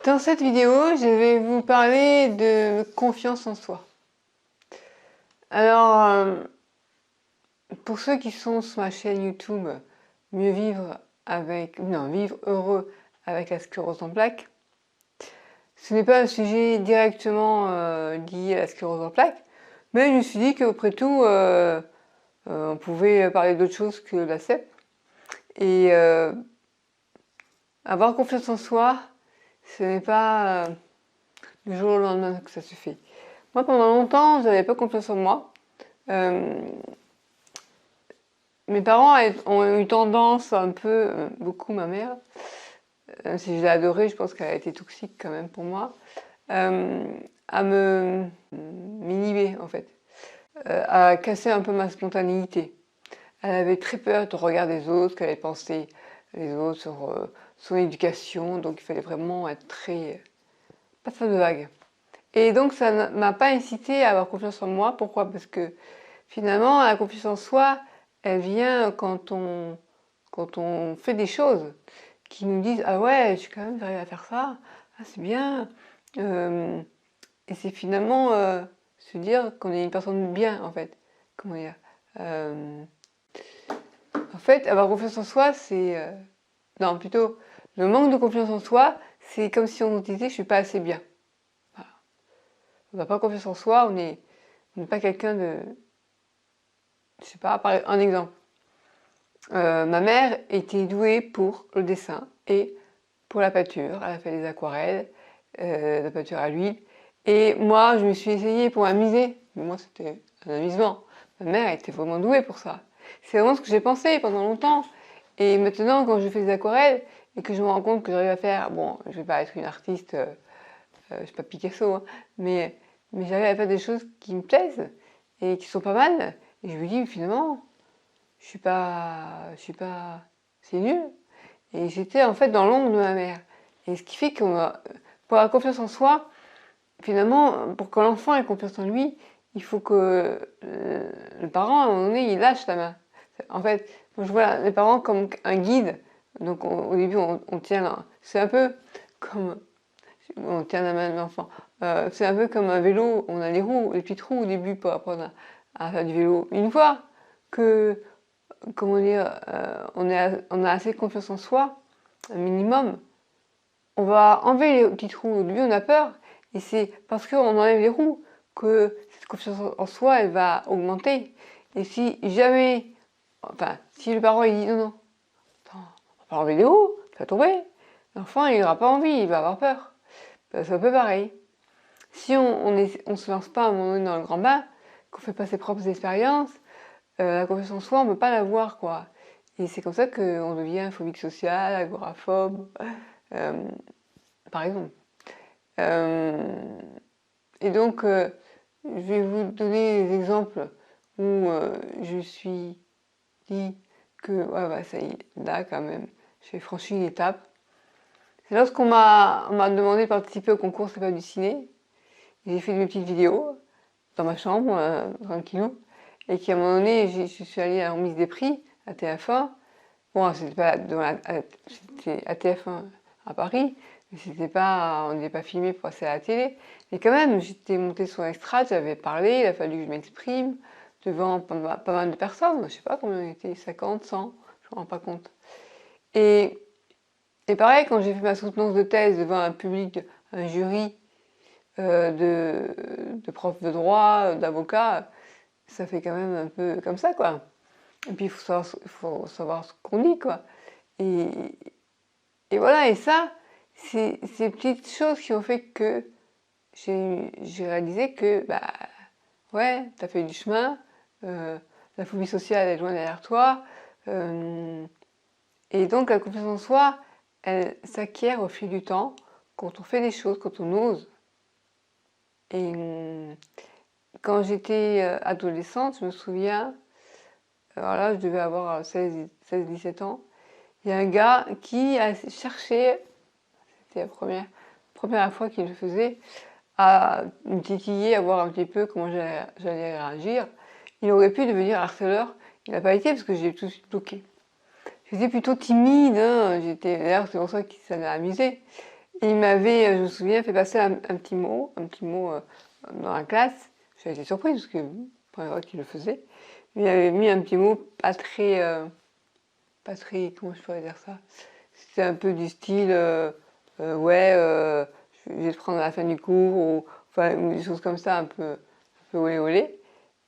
Dans cette vidéo, je vais vous parler de confiance en soi. Alors, pour ceux qui sont sur ma chaîne YouTube, vivre heureux avec la sclérose en plaques, ce n'est pas un sujet directement lié à la sclérose en plaques, mais je me suis dit qu'après tout, on pouvait parler d'autre chose que la CEP. Et avoir confiance en soi, ce n'est pas du jour au lendemain que ça se fait. Moi, pendant longtemps, je n'avais pas confiance en moi. Mes parents ont eu tendance un peu, beaucoup ma mère, si je l'ai adorée, je pense qu'elle a été toxique quand même pour moi, à m'inhiber en fait, à casser un peu ma spontanéité. Elle avait très peur du regard des autres, qu'elle allait penser les autres sur son éducation, donc il fallait vraiment être très... pas faire de vagues. Et donc ça ne m'a pas incité à avoir confiance en moi. Pourquoi? Parce que finalement, la confiance en soi, elle vient quand on fait des choses qui nous disent ah ouais, je suis quand même arrivé à faire ça, ah c'est bien. Et c'est finalement se dire qu'on est une personne bien en fait. Comment dire En fait, avoir confiance en soi, c'est non plutôt le manque de confiance en soi, c'est comme si on disait je suis pas assez bien. Voilà. On n'a pas confiance en soi, on n'est pas quelqu'un de... Je sais pas, par un exemple. Ma mère était douée pour le dessin et pour la peinture. Elle a fait des aquarelles, la peinture à l'huile. Et moi, je me suis essayée pour m'amuser. Mais moi, c'était un amusement. Ma mère était vraiment douée pour ça. C'est vraiment ce que j'ai pensé pendant longtemps. Et maintenant, quand je fais des aquarelles et que je me rends compte que j'arrive à faire... Bon, je vais pas être une artiste, je suis pas Picasso, hein, mais j'arrive à faire des choses qui me plaisent et qui sont pas mal. Et je me dis, finalement, je suis pas, c'est nul. Et j'étais en fait dans l'ombre de ma mère. Et ce qui fait que pour avoir confiance en soi, finalement, pour que l'enfant ait confiance en lui, il faut que le parent, à un moment donné, il lâche la main. En fait, moi, je vois les parents comme un guide. Donc au début, on tient, c'est un peu comme, on tient la main de l'enfant. C'est un peu comme un vélo, on a les roues, les petites roues au début pour apprendre à faire du vélo. Une fois que comment dire, on a assez confiance en soi, un minimum, on va enlever les petits roues. Au début, on a peur, et c'est parce qu'on enlève les roues que cette confiance en soi, elle va augmenter. Et si jamais, enfin, si le parent il dit non, non, attends, on va pas enlever les roues, ça va tomber, l'enfant il n'aura pas envie, il va avoir peur. C'est un peu pareil. Si on se lance pas à un moment donné dans le grand bain, qu'on fait pas ses propres expériences, la confiance en soi, on ne peut pas l'avoir, quoi. Et c'est comme ça qu'on devient phobique social, agoraphobe, par exemple. Et donc, je vais vous donner des exemples où je suis dit que, ouais, bah, ça y est, là, quand même, j'ai franchi une étape. C'est lorsqu'on m'a demandé de participer au concours C'est pas du ciné. J'ai fait mes petites vidéos dans ma chambre, tranquillou. Et qu'à un moment donné, je suis allée à la remise des prix à TF1. Bon, c'était pas c'était à TF1 à Paris, mais c'était pas, on n'était pas filmé pour passer à la télé. Mais quand même, j'étais montée sur l'extra, j'avais parlé, il a fallu que je m'exprime devant pas mal de personnes. Je sais pas combien on était, 50, 100, je me rends pas compte. Et, et pareil, quand j'ai fait ma soutenance de thèse devant un public, un jury de profs de droit, d'avocats, ça fait quand même un peu comme ça, quoi. Et puis il faut savoir ce qu'on dit, quoi. Et, et voilà, et ça, c'est ces petites choses qui ont fait que j'ai réalisé que, bah, ouais, t'as fait du chemin, la phobie sociale est loin derrière toi, et donc la confiance en soi, elle s'acquiert au fil du temps, quand on fait des choses, quand on ose. Et quand j'étais adolescente, je me souviens, alors là, je devais avoir 16-17 ans, il y a un gars qui a cherché, c'était la première fois qu'il le faisait, à me titiller, à voir un petit peu comment j'allais réagir. Il aurait pu devenir harceleur, il n'a pas été parce que j'ai tout de suite bloqué. J'étais plutôt timide, hein, d'ailleurs c'est pour ça que ça m'a amusé. il m'avait, je me souviens, fait passer un petit mot dans la classe. J'ai été surprise parce que première fois qu'il le faisait. Il avait mis un petit mot pas très, comment je pourrais dire ça? C'était un peu du style, ouais, je vais te prendre à la fin du cours, ou, enfin, ou des choses comme ça, un peu olé olé.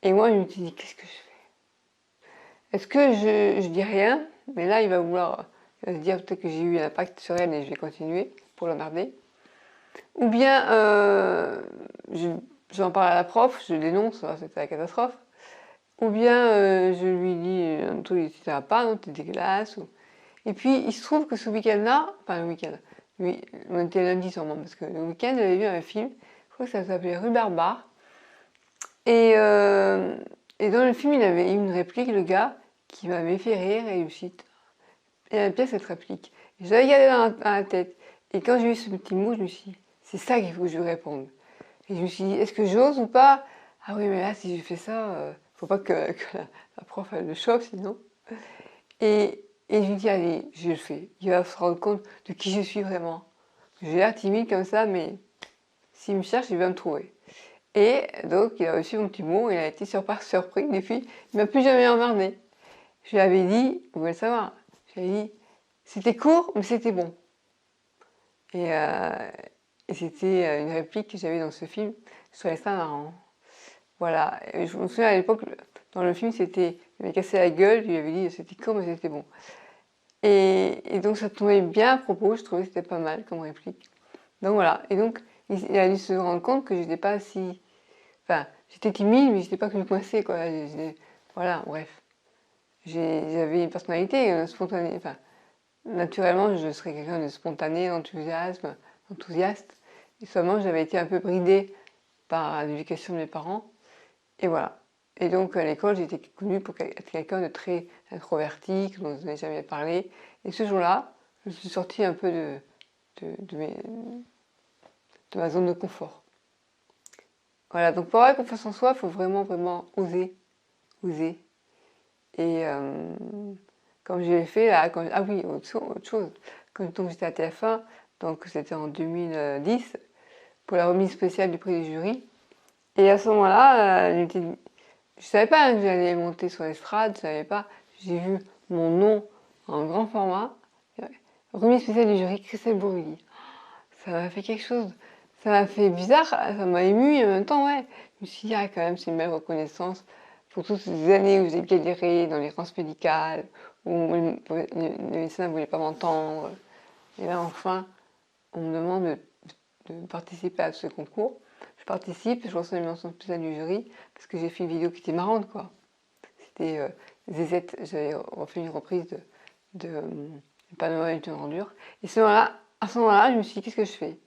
Et moi, je me suis dit, qu'est-ce que je fais? Est-ce que je dis rien, mais là, il va se dire peut-être que j'ai eu un impact sur elle et je vais continuer pour l'emmerder. Ou bien, j'en parle à la prof, je dénonce, c'était la catastrophe. Ou bien, je lui dis, toi, ça va pas, non, t'es dégueulasse. Et puis, il se trouve que ce week-end-là, enfin le week-end, oui, on était lundi sûrement, parce que le week-end, j'avais vu un film, je crois que ça s'appelait Rue Barbare. Et, euh, et dans le film, il avait eu une réplique, le gars, qui m'avait fait rire, et réussite. Il avait bien cette réplique. Et j'avais gardé dans la tête. Et quand j'ai eu ce petit mot, je me suis dit, c'est ça qu'il faut que je lui réponde. Et je me suis dit, est-ce que j'ose ou pas? Ah oui, mais là, si je fais ça, faut pas que la prof elle le choque, sinon. Et je lui dis, allez, je le fais. Il va se rendre compte de qui je suis vraiment. J'ai l'air timide comme ça, mais s'il me cherche, il va me trouver. Et donc, il a reçu mon petit mot, il a été surpris, et puis, il m'a plus jamais emmerdé. Je lui avais dit, vous voulez le savoir, je lui avais dit, c'était court, mais c'était bon. Et, euh, et c'était une réplique que j'avais dans ce film, je trouvais ça marrant. Voilà, et je me souviens à l'époque, dans le film, il m'avait cassé la gueule, je lui avais dit, c'était court, mais c'était bon. Et donc ça tombait bien à propos, je trouvais que c'était pas mal comme réplique. Donc voilà, et donc il a dû se rendre compte que j'étais pas si... Enfin, j'étais timide, mais j'étais pas que coincée, quoi. Voilà, bref. J'avais une personnalité spontanée, enfin, naturellement, je serais quelqu'un de spontané, enthousiaste. Et seulement, j'avais été un peu bridée par l'éducation de mes parents. Et voilà. Et donc, à l'école, j'étais connue pour être quelqu'un de très introverti, dont je n'ai jamais parlé. Et ce jour-là, je suis sortie un peu de ma zone de confort. Voilà, donc pour avoir confiance en soi, il faut vraiment oser. Oser. Et comme je l'ai fait là, ah oui, autre chose. Donc j'étais à TF1, donc c'était en 2010, pour la remise spéciale du prix du jury. Et à ce moment-là, je savais pas que j'allais monter sur l'estrade, je savais pas. J'ai vu mon nom en grand format, remise spéciale du jury, Christelle Bourrilly. Ça m'a fait quelque chose, ça m'a fait bizarre, ça m'a ému et en même temps, ouais. Je me suis dit, ah, quand même, c'est une belle reconnaissance pour toutes ces années où j'ai galéré dans les l'errance médicale, où les médecins ne voulaient pas m'entendre. Et là, enfin, on me demande de participer à ce concours. Je participe, je reçois une mention spéciale du jury parce que j'ai fait une vidéo qui était marrante, quoi. C'était Zézette, j'avais refait une reprise de Pas de Noël, une ordure. Et à ce moment-là, je me suis dit, qu'est-ce que je fais?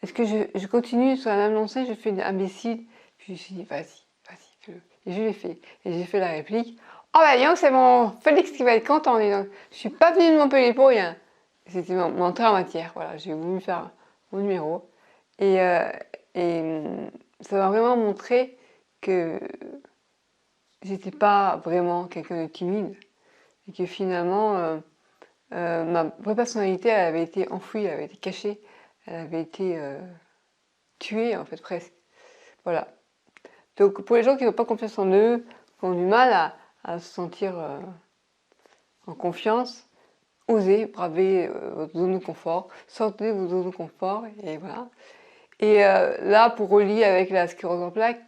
Est-ce que je continue sur la même lancée, je fais imbécile? Puis je me suis dit, vas-y, fais-le. Et je l'ai fait. Et j'ai fait la réplique. Oh bah dis c'est mon Félix qui va être content, dis donc. Je suis pas venue de Montpellier pour rien. C'était mon entrée en matière, voilà. J'ai voulu faire mon numéro. Et, euh, et ça m'a vraiment montré que j'étais pas vraiment quelqu'un de timide. Et que finalement, ma vraie personnalité, elle avait été enfouie, elle avait été cachée, elle avait été tuée, en fait, presque. Voilà. Donc, pour les gens qui n'ont pas confiance en eux, qui ont du mal à se sentir en confiance, osez braver votre zone de confort, sortez de votre zone de confort, et voilà. Et là, pour relier avec la sclérose en plaques,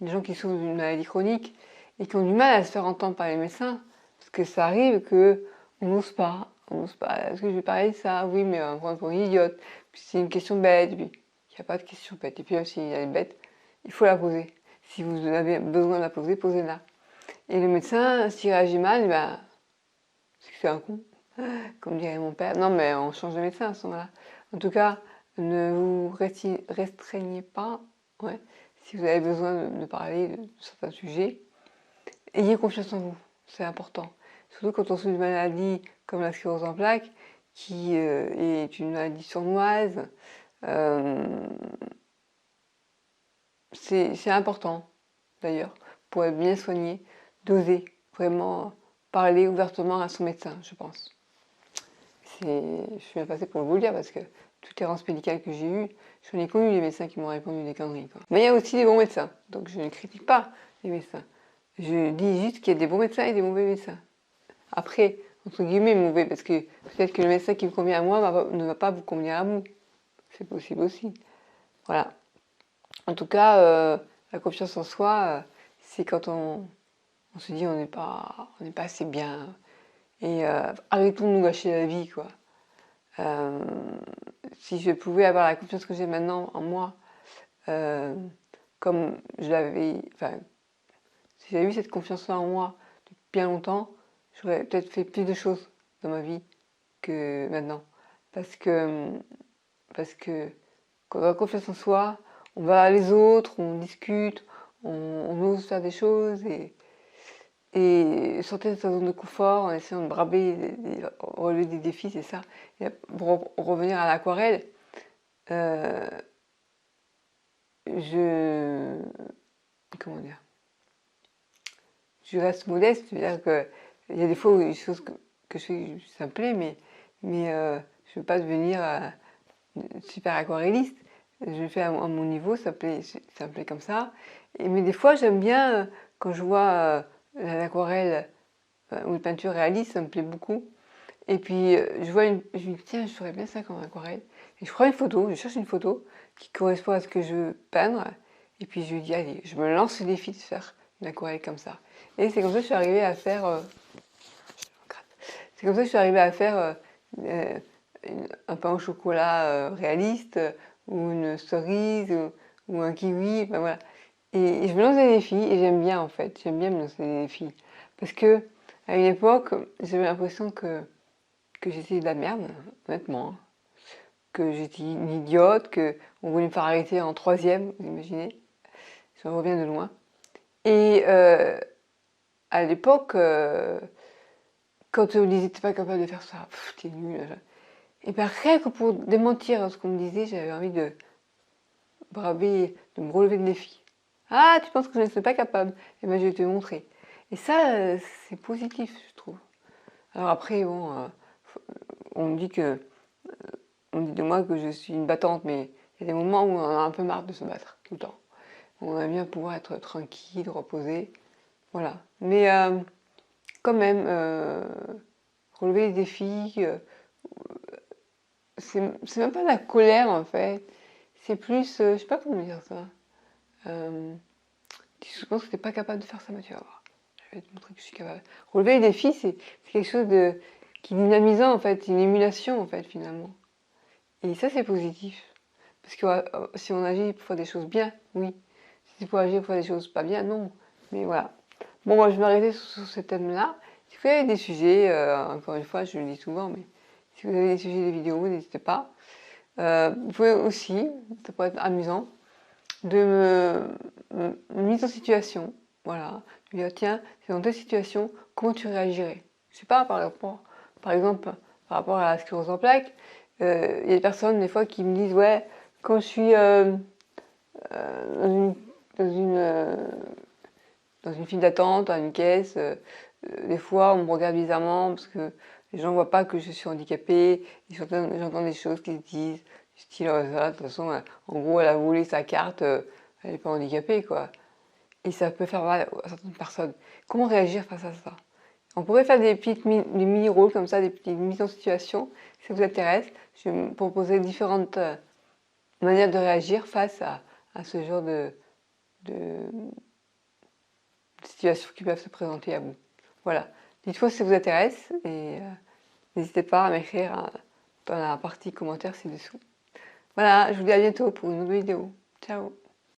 les gens qui souffrent d'une maladie chronique et qui ont du mal à se faire entendre par les médecins, parce que ça arrive que on n'ose pas. Est-ce que je vais parler de ça? Oui, mais on prend pour une idiote. Puis c'est une question bête. Puis il n'y a pas de question bête. Et puis même s'il y a une bête, il faut la poser. Si vous avez besoin de la poser, posez-la. Et le médecin, s'il réagit mal, ben, c'est que c'est un con, comme dirait mon père. Non, mais on change de médecin à ce moment-là. En tout cas, ne vous restreignez pas. Ouais, si vous avez besoin de parler de certains sujets, ayez confiance en vous, c'est important. Surtout quand on souffre d'une maladie comme la sclérose en plaques, qui est une maladie sournoise, c'est important d'ailleurs, pour être bien soigné, d'oser vraiment parler ouvertement à son médecin, je pense. Je suis bien passée pour vous le dire parce que toute errance médicale que j'ai eue, j'en ai connu les médecins qui m'ont répondu des conneries, quoi. Mais il y a aussi des bons médecins, donc je ne critique pas les médecins. Je dis juste qu'il y a des bons médecins et des mauvais médecins. Après, entre guillemets, mauvais, parce que peut-être que le médecin qui me convient à moi ne va pas vous convenir à vous. C'est possible aussi. Voilà. En tout cas, la confiance en soi, c'est quand on se dit on n'est pas assez bien. Et arrêtons de nous gâcher la vie, quoi. Si je pouvais avoir la confiance que j'ai maintenant en moi, comme je l'avais, enfin, si j'avais eu cette confiance-là en moi depuis bien longtemps, j'aurais peut-être fait plus de choses dans ma vie que maintenant. Parce que quand on a confiance en soi, on va à les autres, on discute, on ose faire des choses et sortir de sa zone de confort en essayant de relever des défis, c'est ça. Et pour revenir à l'aquarelle, comment dire, je reste modeste, c'est-à-dire qu'il y a des fois où il y a des choses que je fais, ça me plaît, mais je ne veux pas devenir super aquarelliste. Je le fais à mon niveau, ça me plaît comme ça. Mais des fois, j'aime bien, quand je vois l'aquarelle ou une peinture réaliste, ça me plaît beaucoup. Et puis, je me dis, tiens, je ferais bien ça comme aquarelle. Et je prends une photo, je cherche une photo qui correspond à ce que je veux peindre. Et puis, je lui dis, allez, je me lance le défi de faire une aquarelle comme ça. Et c'est comme ça que je suis arrivée à faire... c'est comme ça que je suis arrivée à faire un pain au chocolat réaliste, ou une cerise, ou un kiwi, ben voilà. Et je me lance des défis, et j'aime bien en fait, j'aime bien me lancer des défis. Parce que, à une époque, j'avais l'impression que j'étais de la merde, honnêtement. Hein. Que j'étais une idiote, qu'on voulait me faire arrêter en troisième, vous imaginez. Je reviens de loin. Et à l'époque, quand on me disait t'es pas capable de faire ça, t'es nul. Et bien rien que pour démentir ce qu'on me disait, j'avais envie de braver, de me relever le défi. Ah, tu penses que je ne suis pas capable? Eh bien je vais te montrer. Et ça, c'est positif, je trouve. Alors après, bon, on me dit de moi que je suis une battante, mais il y a des moments où on en a un peu marre de se battre, tout le temps. On aimerait bien pouvoir être tranquille, reposer, voilà. Mais quand même, relever les défis, c'est même pas de la colère en fait. C'est plus, je sais pas comment dire ça. Je pense que t'es pas capable de faire ça, mais tu vas voir. Je vais te montrer que je suis capable. Relever les défis, c'est quelque chose qui est dynamisant en fait, une émulation en fait finalement. Et ça c'est positif. Parce que si on agit pour faire des choses bien, oui. Si c'est pour agir pour faire des choses pas bien, non. Mais voilà. Bon, moi je vais m'arrêter sur ce thème-là. Si vous avez des sujets, encore une fois, je le dis souvent, mais si vous avez des sujets de vidéos, n'hésitez pas. Vous pouvez aussi, ça pourrait être amusant, de me mise en situation. Voilà. Je me dire, tiens, c'est dans telle situation, comment tu réagirais? Je sais pas, par exemple, par rapport à la sclérose en plaques, il y a des personnes, des fois, qui me disent, ouais, quand je suis dans une, euh, dans une file d'attente, à une caisse, des fois, on me regarde bizarrement parce que les gens ne voient pas que je suis handicapée. J'entends des choses qui se disent, du style, voilà, de toute façon, en gros, elle a volé sa carte, elle n'est pas handicapée, quoi. Et ça peut faire mal à certaines personnes. Comment réagir face à ça? On pourrait faire des mini-rôles comme ça, des petites mises en situation. Si ça vous intéresse, je vais vous proposer différentes manières de réagir face à ce genre de situations qui peuvent se présenter à vous. Voilà. Dites-moi si ça vous intéresse et n'hésitez pas à m'écrire dans la partie commentaires ci-dessous. Voilà, je vous dis à bientôt pour une nouvelle vidéo. Ciao!